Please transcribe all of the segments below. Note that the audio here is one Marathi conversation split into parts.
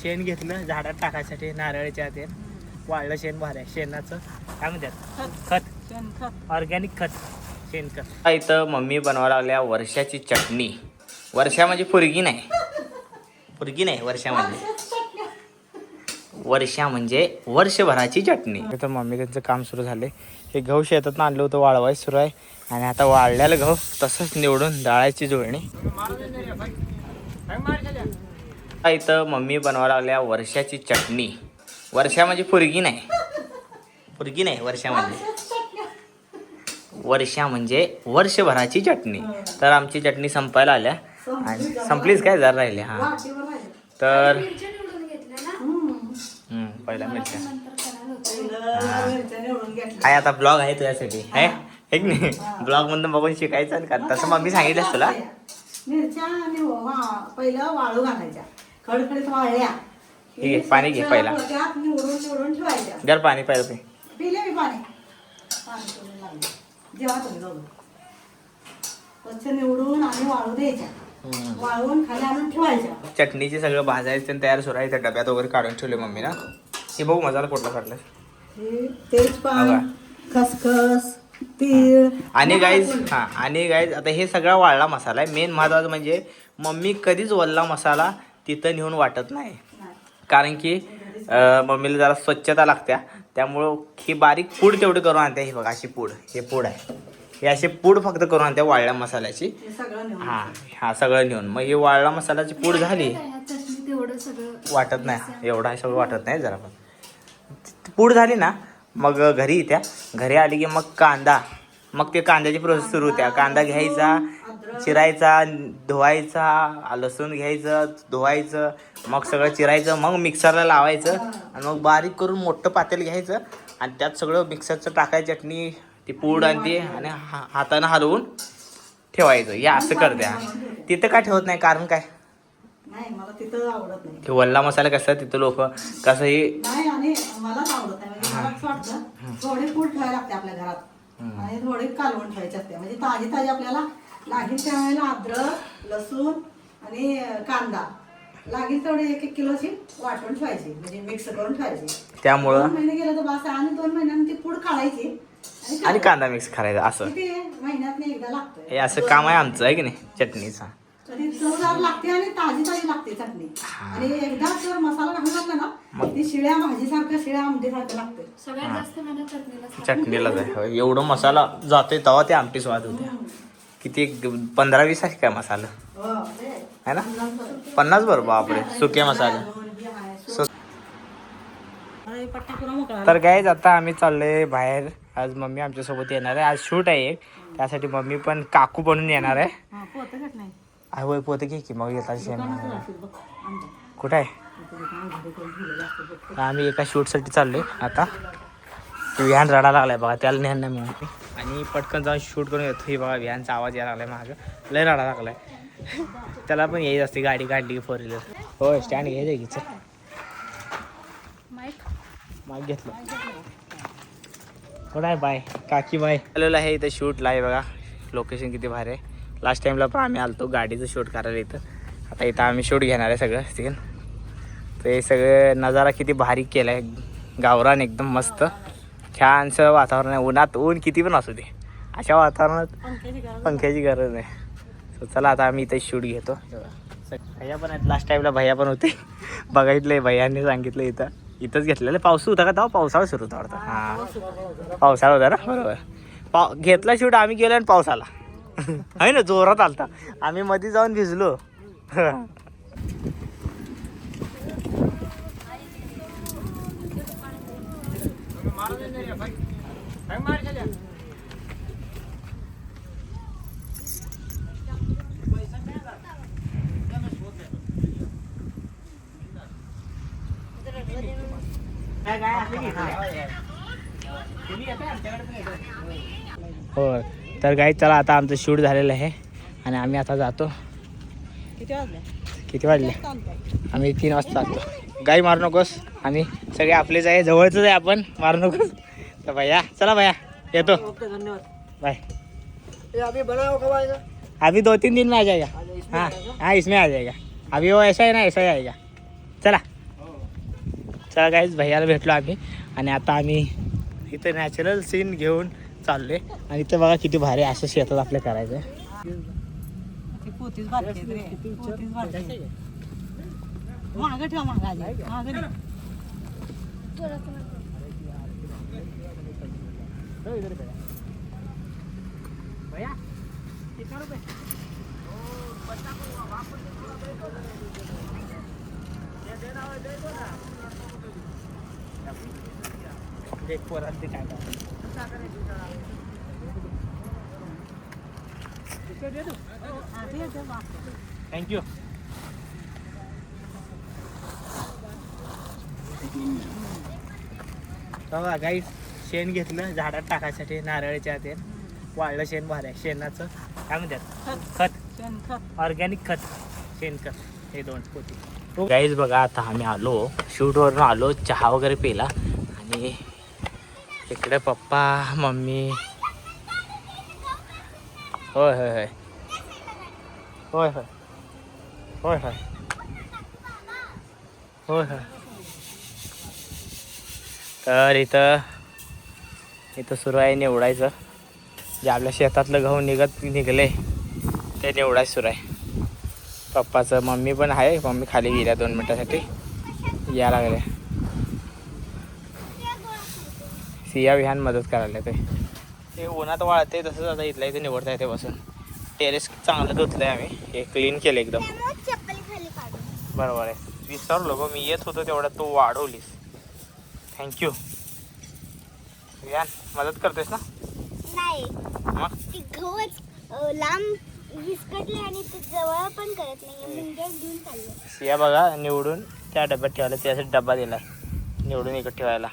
शेण घेतलं झाडात टाकायसाठी नारळाच्या ते वाळलं शेण भाऱ्या शेणाचं काय म्हणतात खत ऑर्गॅनिक खत शेणखत. इथं मम्मी बनवायला लागल्या वर्षाची चटणी. वर्षा म्हणजे पोरगी नाही वर्षा म्हणजे वर्षभराची चटणी. तर मम्मी त्यांचं काम सुरू झाले. हे गहू शेतात आणलं होतं वाळवायचं सुरू आहे आणि आता वाळल्याला गहू तसंच निवडून डाळायची जुळणी. इथं मम्मी बनवायला लागल्या वर्षाची चटणी. वर्षा म्हणजे पोरगी नाही वर्षा म्हणजे वर्षभराची चटणी. तर आमची चटणी संपायला आल्या आणि संपलीच काय जरा राहिले. हा तर पहिला मिरच्या आहे. आता ब्लॉग आहे तुझ्यासाठी आहे एक नाही. ब्लॉग मधून बघून शिकायचं आणि का तसं मम्मी सांगितलंस तुला. मिरच्या आणि पहिलं वाळू घालायच्या खडखडीत वाळल्या. ठीक आहे पाणी घे पहिला. निवडून ठेवायच्या. जर पाणी पाहिजे पिले मी पाणी जेव्हा तुम्ही जाऊ स्वच्छ निवडून आणि वाळू द्यायच्या. वाळवून खाली आणून ठेवायच्या. चटणीचे सगळं भाजायचं तयार सुरू आहे. त्या डब्यात वगैरे काढून ठेवले मम्मी ना. हे बघू मसाला कुठला काढलाय. तेजपान खसखस तीळ आणि गाईज आता हे सगळा वाळला मसाला आहे. मेन महत्वाचं म्हणजे मम्मी कधीच वल्ला मसाला तिथं नेऊन वाटत नाही. कारण की मम्मीला जरा स्वच्छता लागत्या. त्यामुळं ही बारीक पूड तेवढी करून आणते. हे बघा अशी पूड हे पूड आहे. हे असे पूड फक्त करून आणते वाळल्या मसाल्याची. हा सगळं नेऊन मग हे वाळला मसाल्याची पूड झाली वाटत नाही. एवढा सगळं वाटत नाही. जरा पण पूड झाली ना मग घरी येत्या. घरी आली की मग कांदा मग ते कांद्याची प्रोसेस सुरू होत्या. कांदा घ्यायचा चिरायचा धुवायचा लसूण घ्यायचं धुवायचं मग सगळं चिरायचं मग मिक्सरला लावायचं आणि मग बारीक करून मोठं पातेल घ्यायचं आणि त्यात सगळं मिक्सरचं टाकायचं चटणी ती पूड आणि ते आणि हातानं हलवून ठेवायचं. या असं करत्या. तिथं काय ठेवत नाही कारण काय नाही मला तिथं आवडत नाही. ते वल्ला मसाला कसं तिथं लोक कसं हे नाही आणि मलाच आवडत नाही. म्हणजे मला असं वाटतं थोडे पूड ठेवायला लागते आपल्या घरात आणि थोडे कालवून ठेवायचे असते. म्हणजे ताजी आपल्याला लागेल त्यावेळेला अद्रक लसूण आणि कांदा लागेल तेवढे 1-1 किलोची वाटून ठेवायची. म्हणजे मिक्स करून ठेवायची. त्यामुळं 2 महिने गेलं तर बस आणि 2 महिन्यांनी ती पूड काढायची आणि कांदा मिक्स करायचा. असं महिन्यात एकदा लागतं. हे असं काम आहे आमचं आहे की नाही चटणीचा. चवदार लागते आणि ताजी लागते चटणी. आणि एकदा जर मसाला घालून घातला ना ती शिळ्या भाजीसारखं शिळ्या आमटीसारखं लागते. सगळ्यात जास्त चटणीलाच आहे. एवढं मसाला जातोय तेव्हा ते आमटी स्वाद होते. किती 15-20 आहे काय मसाला आहे ना 50 बरोबर बापरे सुके मसाले. तर गाईज आता आम्ही चाललोय बाहेर. आज मम्मी आमच्यासोबत येणार आहे. आज शूट आहे एक त्यासाठी मम्मी पण काकू बनून येणार आहे. होय पोते घे की मग येतात शेण. कुठं आहे आम्ही एका शूटसाठी चाललोय. आता व्हॅन रडायला लागलाय बघा त्याला ज्ञान नाही म्हणून आणि पटकन जाऊन शूट करून येतो. हे बघा व्हॅनचा आवाज यायला लागलाय मागं लय रडायला लागलाय. त्याला पण यायची असते गाडी काढली की 4 व्हीलर. हो स्टँड घ्यायचं की चल माईक घेतलं. कुठं आहे बाय काकी बाय आलेलं आहे इथं शूटला आहे बघा. लोकेशन किती भारी आहे. लास्ट टाईमला पण आम्ही आलतो गाडीचं शूट करायला इथं. आता इथं आम्ही शूट घेणार आहे सगळं सीन. तर हे सगळं नजारा किती भारी केला आहे. गावरान एकदम मस्त छानसं वातावरण आहे. उन्हात ऊन किती पण असू दे अशा वातावरणात पंख्याची गरज नाही. सो चला आता आम्ही इथे शूट घेतो. भैया पण आहेत. लास्ट टाईमला भैया पण होते बघितलं भैयांनी सांगितलं इथंच घेतलेलं. पाऊस होता का तेव्हा पावसाळा सुरू होता वाटतं. हां पावसाळा होता ना बरोबर. घेतला शूट आम्ही गेलो आणि पाऊस आला आहे ना जोरात आलता. आम्ही मध्ये जाऊन भिजलो. हो तर गाई चला आता आमचं शूट झालेलं आहे आणि आम्ही आता जातो. किती वाजले आम्ही 3 वाजता जातो. गाई मारू नकोस आम्ही सगळे आपलेच आहे जवळच आहे आपण मारू नकोस. तर भैया चला भैया येतो बाय. अभी 2-3 दिन में आ जाएगा. हाँ हाँ इसमें आ जाएगा. अभी वो ऐसा है ना ऐसा ही आएगा. चला चला गाईज भैयाला भेटलो आम्ही आणि आता आम्ही इथं नॅचरल सीन घेऊन चाललोय आणि इथं बघा किती भारी असं शेतात आपलं करायचं. ती पोतीच बारकी आहे रे. पोतीच बारकी आहे. मागं ठेव मागं आली. मागं नाही. थँक्यू. बघा गाईस शेण घेतलं झाडात टाकायसाठी नारळाच्या ते वाळलं शेण भारी आहे. शेणाचं काय म्हणतात खत ऑर्गॅनिक खत शेणखत हे 2 पोती. गाईज बघा आता आम्ही आलो शूटवरून आलो चहा वगैरे पिला आणि इकडे पप्पा मम्मी होय होय होय होय होय होय होय होय होय. तर इथं सुरू आहे निवडायचं जे आपल्या शेतातलं गहू निघले ते निवडायचं सुरू आहे. पप्पाचं मम्मी पण आहे. मम्मी खाली गेल्या 2 मिनटासाठी या लागल्या. सिया विहान मदत करायला ते उन्हात वाळते तसंच आता इथल्या इथे निवडता येते बसून. टेरेस चांगलं धुतलं आहे आम्ही हे क्लीन केलं एकदम. बरोबर आहे. विसरलो गो मी येत होतो तेवढ्यात तू वाढवलीस. थँक्यू. विहान मदत करतेस ना? नाही मग ती गहूच लांब विस्कटले आणि ते जवळ पण करत नाही मुंग्यात घेऊन चालले. सिया बघा निवडून त्या डब्यात ठेवायला त्यासाठी डब्बा दिलाय निवडून इकडे ठेवायला.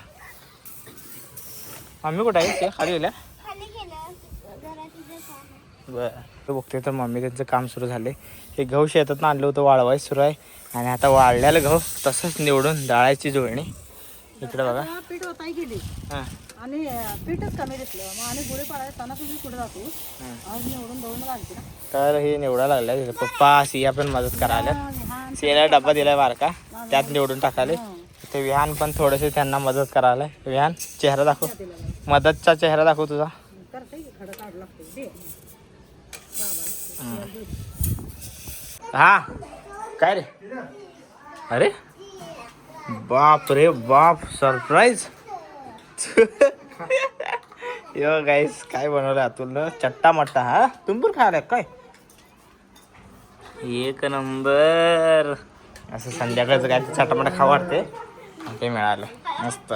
मम्मी कुठं आहे ते खाली गेल्या? खाली गेलं घरात इथं बरं बघतोय तर मम्मी त्यांचं काम सुरू झाले. हे गहू शेतात आणलं होतं वाळवायचं सुरू आहे आणि आता वाळलेलं गहू तसंच निवडून डाळायची जुळणी इकडे बघा. पीठ होताही गेली हां आणि पीठच कमी दिसलं मग आणि गुढी पाडायला ताना तुम्ही पुढे जातो. आज निवडून दळून घालते ना. तर हे निवडा लागलाय. पप्पा सिया पण मदत करायला. सियाला डब्बा दिलाय बारका त्यात निवडून टाकाले. ते विहान पण थोडेसे त्यांना मदत करायला. विहान चेहरा दाखव मदतचा चेहरा दाखव तुझा. करते की खडं काढ लागते. हा काय रे? अरे बाप रे बाप सरप्राईज. यो गाईस काय बनवलं अतुलनं चट्टा मट्टा. हा तुम्ही पण खायला काय? एक नंबर. असं संध्याकाळचं काय चटामटा खावं वाटते ते मिळालं मस्त.